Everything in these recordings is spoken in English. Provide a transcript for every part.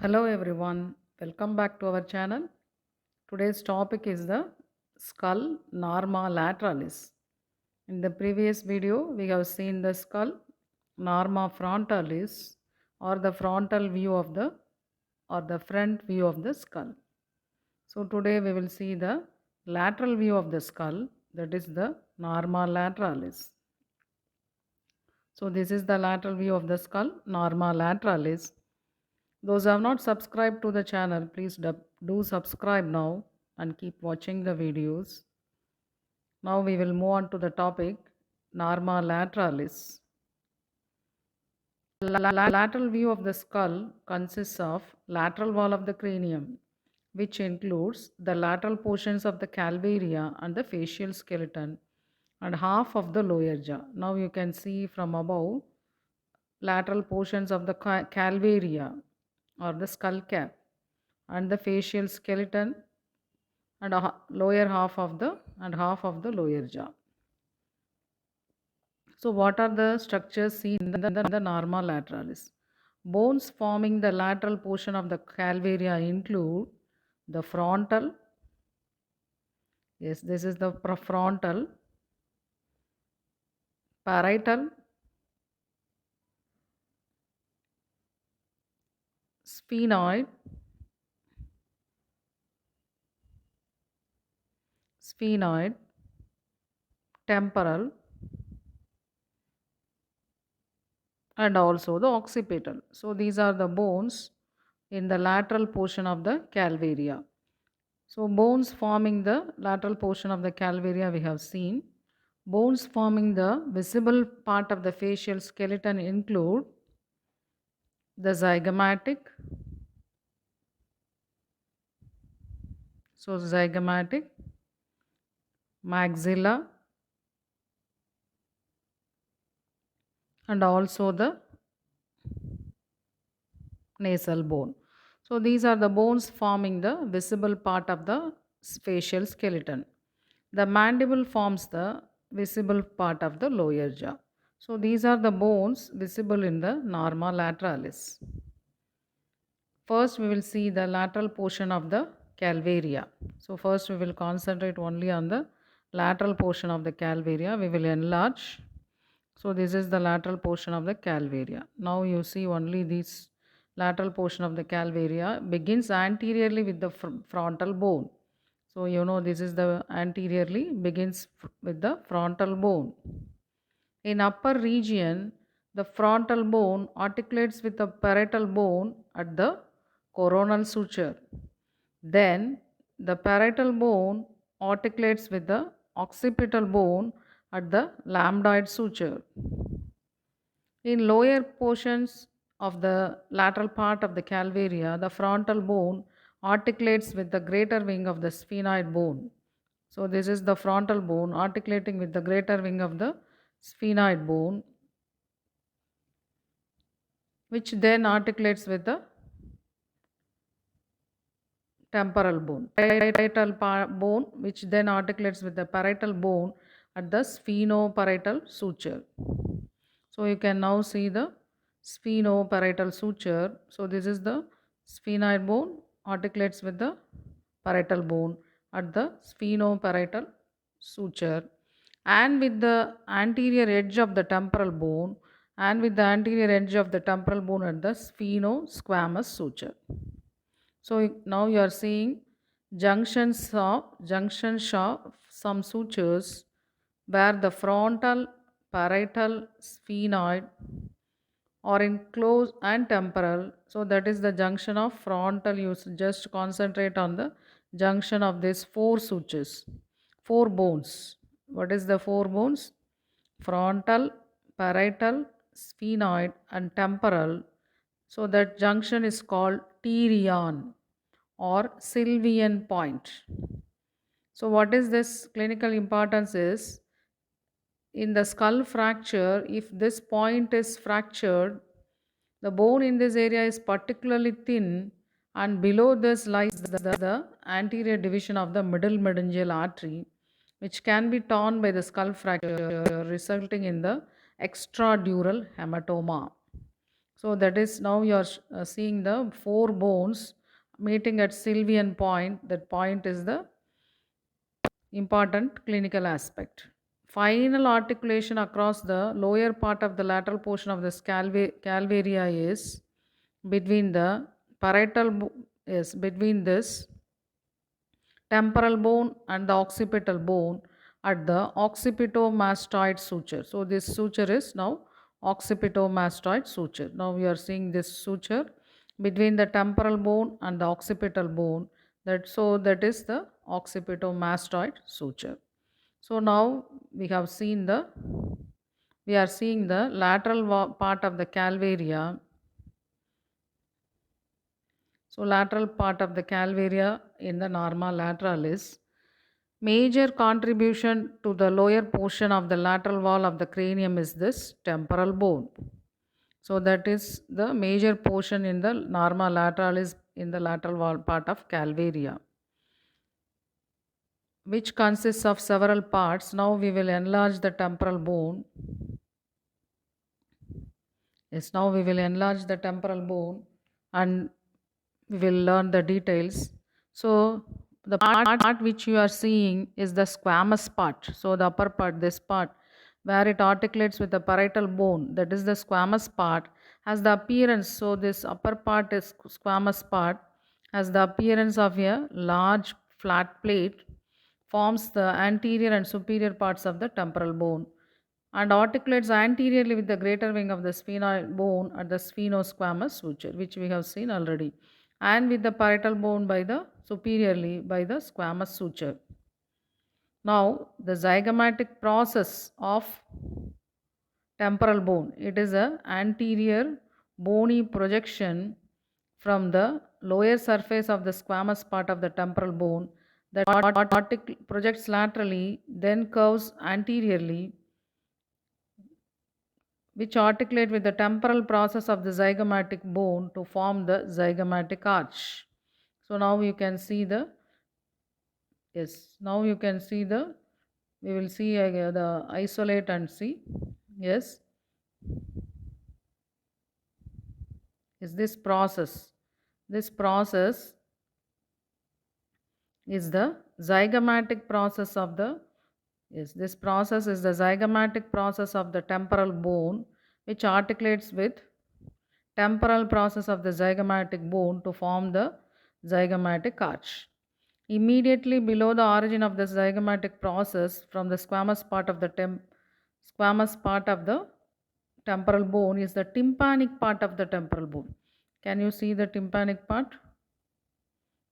Hello everyone, welcome back to our channel. Today's topic is the skull norma lateralis. In the previous video, we have seen the skull norma frontalis or the frontal view of the or the front view of the skull. So today we will see the lateral view of the skull, that is the norma lateralis. So this is the lateral view of the skull, norma lateralis. Those who have not subscribed to the channel, please do subscribe now and keep watching the videos. Now we will move on to the topic norma lateralis. Lateral view of the skull consists of lateral wall of the cranium, which includes the lateral portions of the calvaria and the facial skeleton and half of the lower jaw. Now you can see from above lateral portions of the calvaria or the skull cap and the facial skeleton and lower half of the lower jaw. So what are the structures seen in the norma lateralis? Bones forming the lateral portion of the calvaria include the frontal, yes, this is the frontal, parietal, sphenoid, temporal, and also the occipital. So these are the bones in the lateral portion of the calvaria. So bones forming the lateral portion of the calvaria we have seen. Bones forming the visible part of the facial skeleton include the zygomatic, so zygomatic, maxilla, and also the nasal bone. So these are the bones forming the visible part of the facial skeleton. The mandible forms the visible part of the lower jaw. So these are the bones visible in the norma lateralis. First we will see the lateral portion of the calvaria. So first we will concentrate only on the lateral portion of the calvaria. We will enlarge. So this is the lateral portion of the calvaria. Now you see only this lateral portion of the calvaria begins anteriorly with the frontal bone. So you know this is the anteriorly begins with the frontal bone. In upper region, the frontal bone articulates with the parietal bone at the coronal suture. Then the parietal bone articulates with the occipital bone at the lambdoid suture. In lower portions of the lateral part of the calvaria, the frontal bone articulates with the greater wing of the sphenoid bone. So this is the frontal bone articulating with the greater wing of the sphenoid bone, which then articulates with the temporal bone. Parietal bone, which then articulates with the parietal bone at the sphenoparietal suture. So you can now see the sphenoparietal suture. So this is the sphenoid bone articulates with the parietal bone at the sphenoparietal suture and with the anterior edge of the temporal bone and with the anterior edge of the temporal bone at the spheno-squamous suture. So now you are seeing junctions of some sutures where the frontal, parietal, sphenoid or in close and temporal. So that is the junction of frontal. You just concentrate on the junction of these four sutures, four bones. What is the four bones? Frontal, parietal, sphenoid and temporal. So that junction is called Tyrion or Sylvian point. So what is this clinical importance is in the skull fracture, if this point is fractured, the bone in this area is particularly thin and below this lies the anterior division of the middle meningeal artery, which can be torn by the skull fracture resulting in the extradural hematoma. So that is now you are seeing the four bones meeting at Sylvian point. That point is the important clinical aspect. Final articulation across the lower part of the lateral portion of the calvaria is between the is between this temporal bone and the occipital bone at the occipitomastoid suture. So this suture is now occipitomastoid suture. Now we are seeing this suture between the temporal bone and the occipital bone. That is the occipitomastoid suture. So now we are seeing the lateral part of the calvaria. So lateral part of the calvaria in the norma lateralis. Major contribution to the lower portion of the lateral wall of the cranium is this temporal bone. So that is the major portion in the norma lateralis in the lateral wall part of calvaria, which consists of several parts. Now we will enlarge the temporal bone. Yes, now we will enlarge the temporal bone and we will learn the details. So the part which you are seeing is the squamous part. So the upper part, this part where it articulates with the parietal bone, that is the squamous part, has the appearance. So this upper part is squamous part, has the appearance of a large flat plate, forms the anterior and superior parts of the temporal bone, and articulates anteriorly with the greater wing of the sphenoid bone at the sphenosquamous suture, which we have seen already, and with the parietal bone by the superiorly by the squamous suture. Now the zygomatic process of temporal bone, it is a anterior bony projection from the lower surface of the squamous part of the temporal bone that projects laterally, then curves anteriorly, which articulate with the temporal process of the zygomatic bone to form the zygomatic arch. So now you can see the, yes, now you can see the, we will see the isolate and see, yes, is this process is the zygomatic process of the, yes, this process is the zygomatic process of the temporal bone, which articulates with temporal process of the zygomatic bone to form the zygomatic arch. Immediately below the origin of the zygomatic process from the squamous part of the temporal bone is the tympanic part of the temporal bone. Can you see the tympanic part?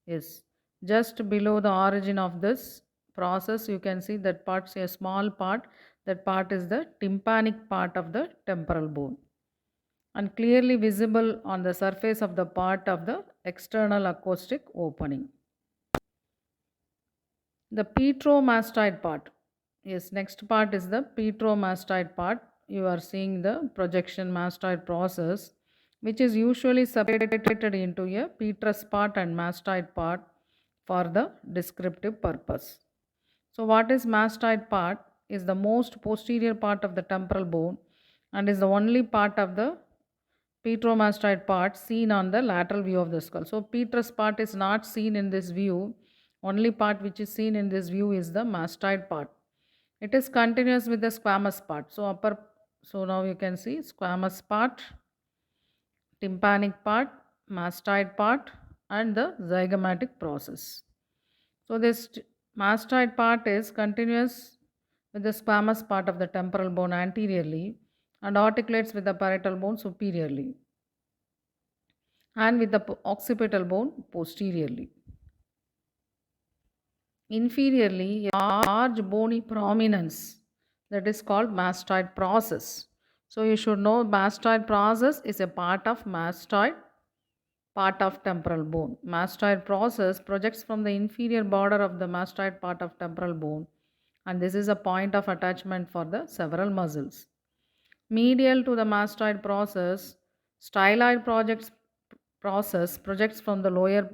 Yes. Just below the origin of this process, you can see that part, a small part. That part is the tympanic part of the temporal bone, and clearly visible on the surface of the part of the external acoustic opening. The petromastoid part. Yes, next part is the petromastoid part. You are seeing the projection mastoid process, which is usually separated into a petrous part and mastoid part for the descriptive purpose. So what is mastoid part? Is the most posterior part of the temporal bone and is the only part of the petromastoid part seen on the lateral view of the skull. So petrous part is not seen in this view. Only part which is seen in this view is the mastoid part. It is continuous with the squamous part. So now you can see squamous part, tympanic part, mastoid part, and the zygomatic process. So this mastoid part is continuous with the squamous part of the temporal bone anteriorly and articulates with the parietal bone superiorly and with the occipital bone posteriorly. Inferiorly, a large bony prominence that is called mastoid process. So you should know mastoid process is a part of mastoid part of temporal bone. Mastoid process projects from the inferior border of the mastoid part of temporal bone, and this is a point of attachment for the several muscles. Medial to the mastoid process, styloid process projects from the lower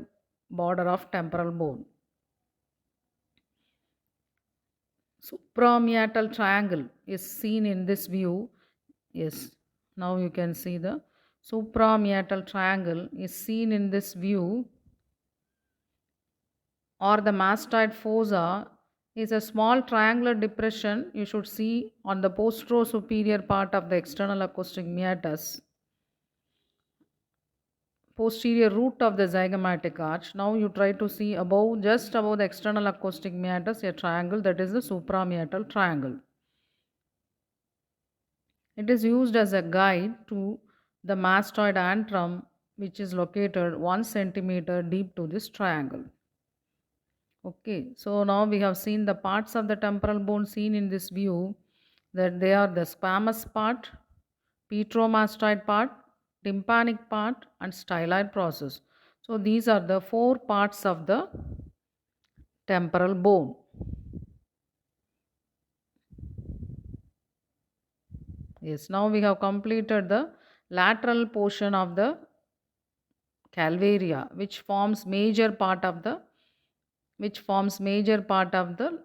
border of temporal bone. Suprameatal triangle is seen in this view. Yes, now you can see the suprameatal triangle is seen in this view, or the mastoid fossa is a small triangular depression you should see on the postero-superior part of the external acoustic meatus, posterior root of the zygomatic arch. Now you try to see above, just above the external acoustic meatus, a triangle, that is the suprameatal triangle. It is used as a guide to the mastoid antrum, which is located 1 centimeter deep to this triangle. Okay, so now we have seen the parts of the temporal bone seen in this view, that they are the squamous part, petromastoid part, tympanic part, and styloid process. So these are the 4 parts of the temporal bone. Yes, now we have completed the lateral portion of the calvaria, which forms major part of the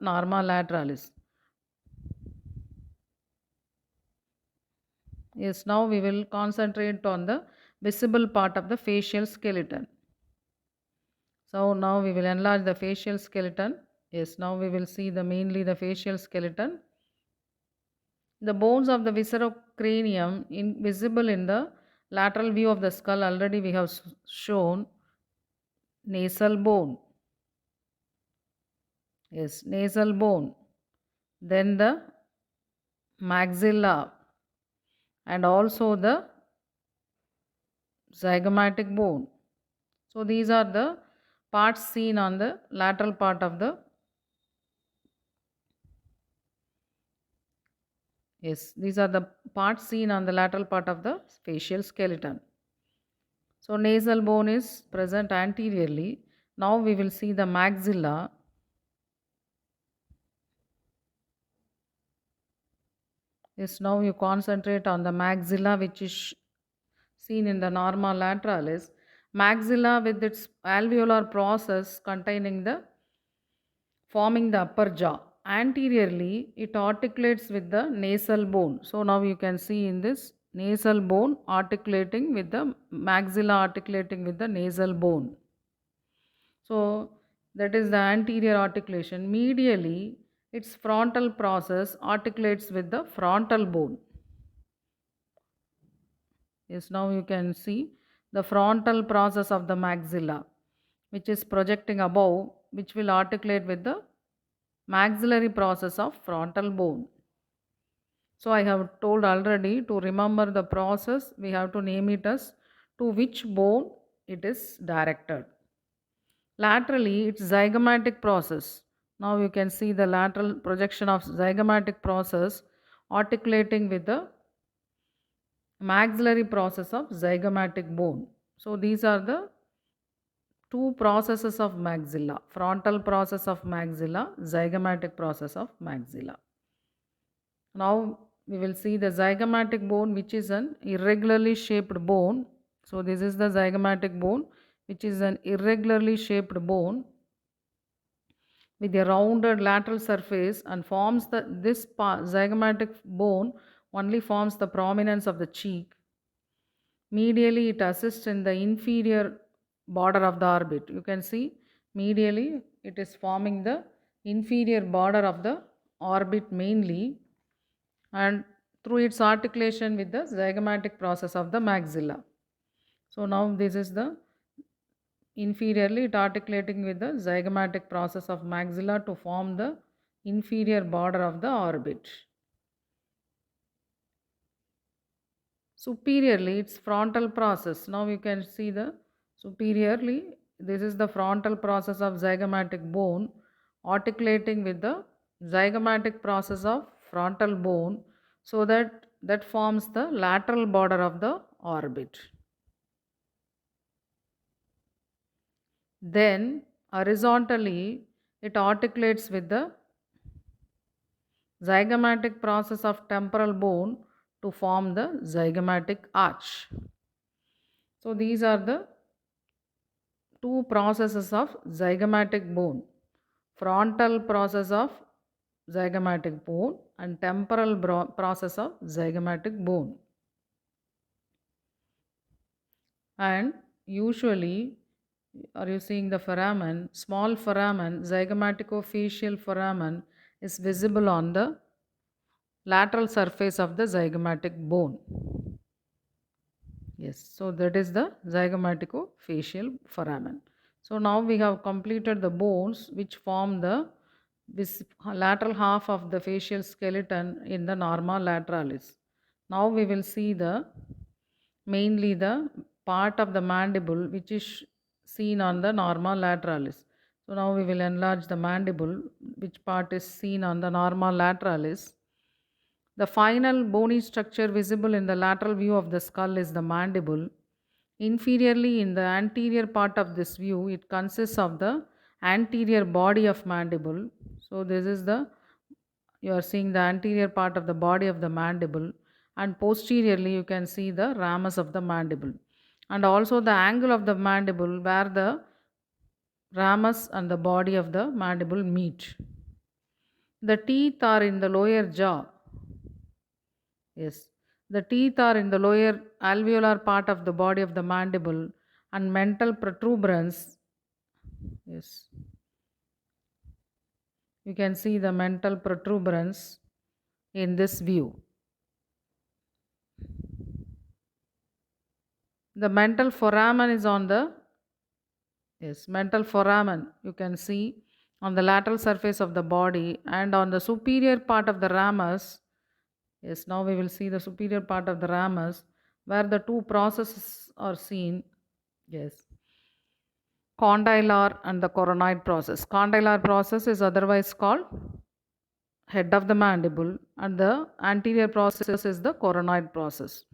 norma lateralis. Yes, now we will concentrate on the visible part of the facial skeleton. So now we will enlarge the facial skeleton. Yes, now we will see mainly the facial skeleton. The bones of the viscerocranium visible in the lateral view of the skull, already we have shown. Nasal bone. Yes, nasal bone. Then the maxilla and also the zygomatic bone. So these are the parts seen on the lateral part of the these are the parts seen on the lateral part of the facial skeleton. So nasal bone is present anteriorly. Now we will see the maxilla. Yes, now you concentrate on the maxilla, which is seen in the norma lateralis. Maxilla with its alveolar process forming the upper jaw. Anteriorly, it articulates with the nasal bone. So now you can see in this nasal bone articulating with the maxilla articulating with the nasal bone. So that is the anterior articulation. Medially, its frontal process articulates with the frontal bone. Yes, now you can see the frontal process of the maxilla, which is projecting above, which will articulate with the maxillary process of frontal bone. So I have told already, to remember the process, we have to name it as to which bone it is directed. Laterally, it's zygomatic process. Now you can see the lateral projection of zygomatic process articulating with the maxillary process of zygomatic bone. So these are the 2 processes of maxilla: frontal process of maxilla, zygomatic process of maxilla. Now we will see the zygomatic bone, which is an irregularly shaped bone. So this is the zygomatic bone, which is an irregularly shaped bone with a rounded lateral surface, and forms this zygomatic bone only forms the prominence of the cheek. Medially, it assists in the inferior border of the orbit. You can see medially it is forming the inferior border of the orbit mainly, and through its articulation with the zygomatic process of the maxilla. So now this is the inferiorly, it articulating with the zygomatic process of maxilla to form the inferior border of the orbit. Superiorly, its frontal process. Now you can see the superiorly, this is the frontal process of zygomatic bone articulating with the zygomatic process of frontal bone, so that forms the lateral border of the orbit. Then horizontally, it articulates with the zygomatic process of temporal bone to form the zygomatic arch. So these are the 2 processes of zygomatic bone: frontal process of zygomatic bone and temporal process of zygomatic bone. And usually, are you seeing the foramen? Small foramen, zygomaticofacial foramen, is visible on the lateral surface of the zygomatic bone. Yes, so that is the zygomaticofacial foramen. So now we have completed the bones which form the lateral half of the facial skeleton in the norma lateralis. Now we will see the mainly the part of the mandible which is seen on the norma lateralis. So now we will enlarge the mandible, which part is seen on the norma lateralis. The final bony structure visible in the lateral view of the skull is the mandible. Inferiorly, in the anterior part of this view, it consists of the anterior body of mandible. So this is the, you are seeing the anterior part of the body of the mandible, and posteriorly you can see the ramus of the mandible, and also the angle of the mandible where the ramus and the body of the mandible meet. The teeth are in the lower jaw. Yes. The teeth are in the lower alveolar part of the body of the mandible, and mental protuberance. Yes. You can see the mental protuberance in this view. The mental foramen is on the, yes, mental foramen you can see on the lateral surface of the body, and on the superior part of the ramus. Yes, now we will see the superior part of the ramus where the two processes are seen. Yes. Condylar and the coronoid process. Condylar process is otherwise called head of the mandible, and the anterior process is the coronoid process.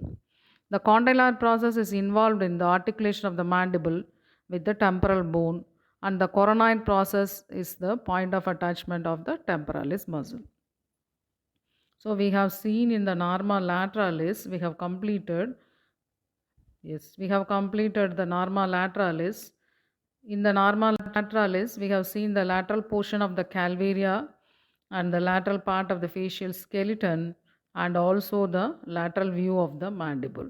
The condylar process is involved in the articulation of the mandible with the temporal bone, and the coronoid process is the point of attachment of the temporalis muscle. So we have seen in the norma lateralis, we have completed, yes, we have completed the norma lateralis. In the norma lateralis, we have seen the lateral portion of the calvaria and the lateral part of the facial skeleton, and also the lateral view of the mandible.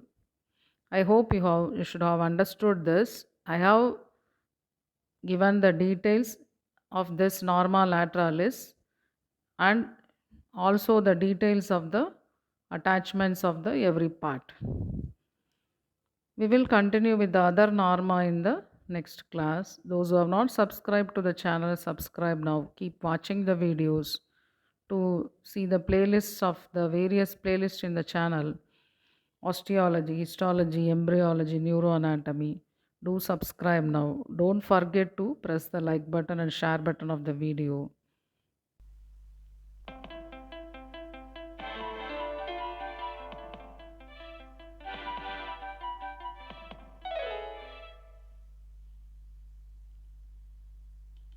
I hope you should have understood this. I have given the details of this norma lateralis and also the details of the attachments of the every part. We will continue with the other norma in the next class. Those who have not subscribed to the channel, subscribe now. Keep watching the videos to see the playlists of the various playlists in the channel: osteology, histology, embryology, neuroanatomy. Do subscribe now. Don't forget to press the like button and share button of the video.